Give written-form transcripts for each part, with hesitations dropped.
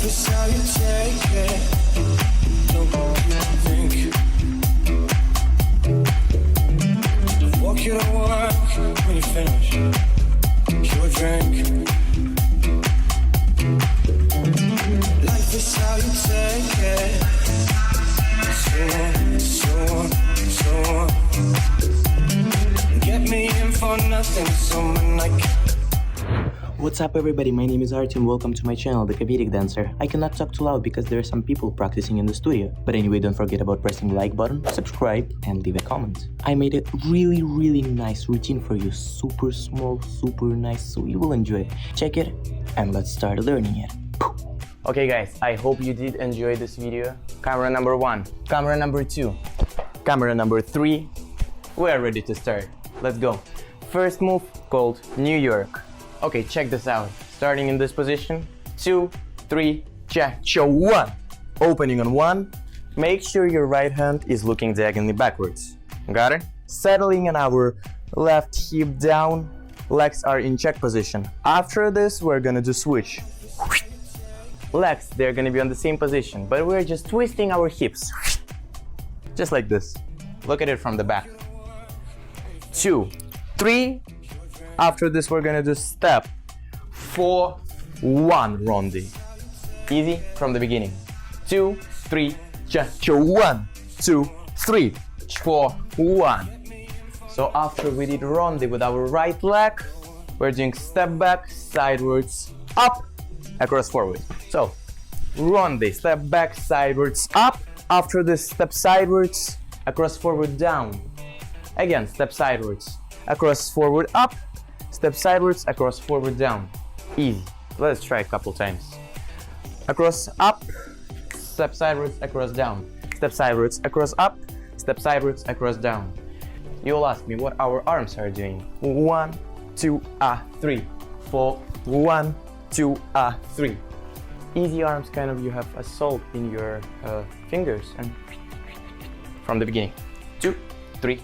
is how you take it. Don't think. Walk you to work when you finish your drink. Life is how you take it. So on. Get me in for nothing, so like. What's up everybody, my name is Artyom, welcome to my channel, The Comedic Dancer. I cannot talk too loud because there are some people practicing in the studio. But anyway, don't forget about pressing the like button, subscribe and leave a comment. I made a really nice routine for you, super small, super nice, so you will enjoy it. Check it and let's start learning it. Okay guys, I hope you did enjoy this video. Camera number 1, camera number 2, camera number 3. We're ready to start. Let's go. First move called New York. Okay, check this out. Starting in this position, 2, 3, check, 1. Opening on 1. Make sure your right hand is looking diagonally backwards. Got it? Settling on our left hip down. Legs are in check position. After this, we're gonna do switch. Legs, they're gonna be on the same position, but we're just twisting our hips. Just like this. Look at it from the back. 2, 3. After this, we're gonna do step 4, 1 rondi. Easy from the beginning. 2, 3, 1, 2, 3, 4, 1. So after we did rondi with our right leg, we're doing step back, sidewards, up, across, forward. So rondi, step back, sidewards, up. After this, step sidewards, across, forward, down. Again, step sidewards, across, forward, up. Step sidewards, across, forward, down. Easy. Let's try a couple times. Across, up. Step sideways, across, down. Step sideways, across, up. Step sideways, across, down. You'll ask me what our arms are doing. 1, 2, 3, 4. 1, 2, 3. Easy arms, kind of you have a salt in your fingers. And from the beginning. 2, 3,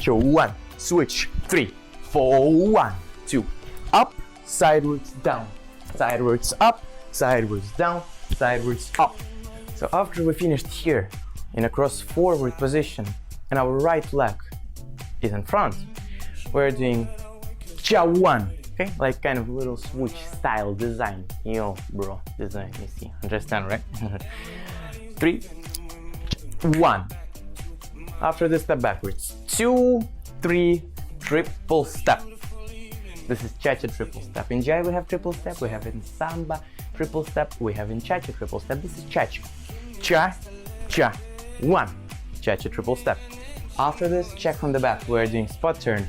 1. Switch. 3, 4, 1, 2, up, sideways, down, sideways, up, sideways, down, sideways, up. So after we finished here in a cross forward position and our right leg is in front, we're doing cha 1, okay? Like kind of little switch style design. Yo, bro, design, you see, understand, right? 3, 1. After this, step backwards. 2, 3, triple step. This is cha-cha triple step. In Jai we have triple step, we have in Samba triple step, we have in cha-cha triple step. This is cha-cha. Cha, 1. Cha-cha triple step. After this, check from the back. We're doing spot turn.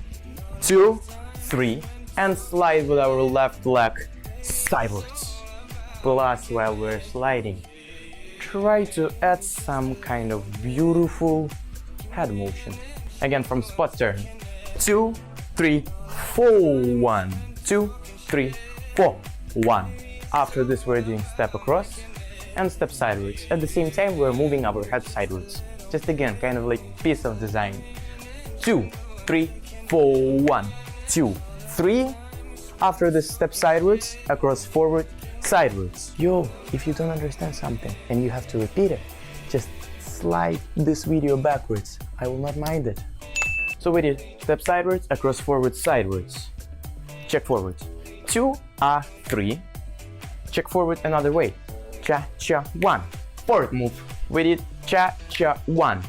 2, 3, and slide with our left leg sideways. Plus, while we're sliding, try to add some kind of beautiful head motion. Again, from spot turn. 2, 3, 4, 1, 2, 3, 4, 1. After this, we're doing step across and step sideways. At the same time, we're moving our head sideways. Just again, kind of like piece of design. 2, 3, 4, 1, 2, 3. After this, step sideways, across, forward, sideways. Yo, if you don't understand something and you have to repeat it, just slide this video backwards. I will not mind it. So we did step sideways, across, forward, sideways. Check forward. 2, 3. Check forward another way. Cha, 1. Fourth move. We did cha, 1.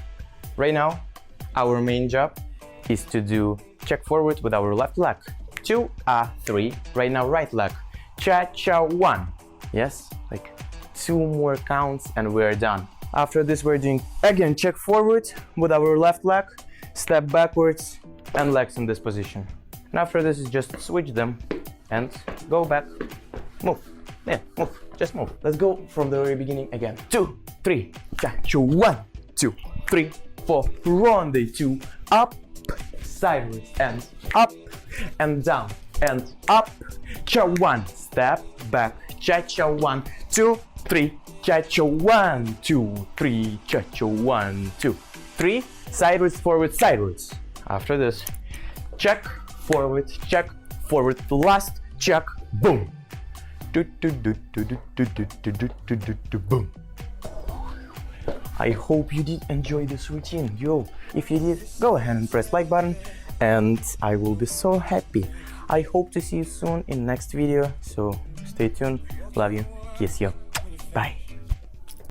Right now, our main job is to do check forward with our left leg. 2, 3. Right now, right leg. Cha, 1. Yes, like 2 more counts and we're done. After this, we're doing again check forward with our left leg. Step backwards and legs in this position. And after this is just switch them and go back. Move. Yeah, move. Just move. Let's go from the very beginning again. 2, 3, 1, 2, 3, 4. Rondi 2. Up, sideways and up and down and up. Cha 1. Step back. Cha 1, 2, 3. Cha 1, 2, 3. Cha 1, 2, 3. Sideways, forward, sideways. After this, check, forward, last, check, boom. Boom. I hope you did enjoy this routine. Yo, if you did, go ahead and press like button and I will be so happy. I hope to see you soon in next video. So stay tuned. Love you. Kiss you. Bye.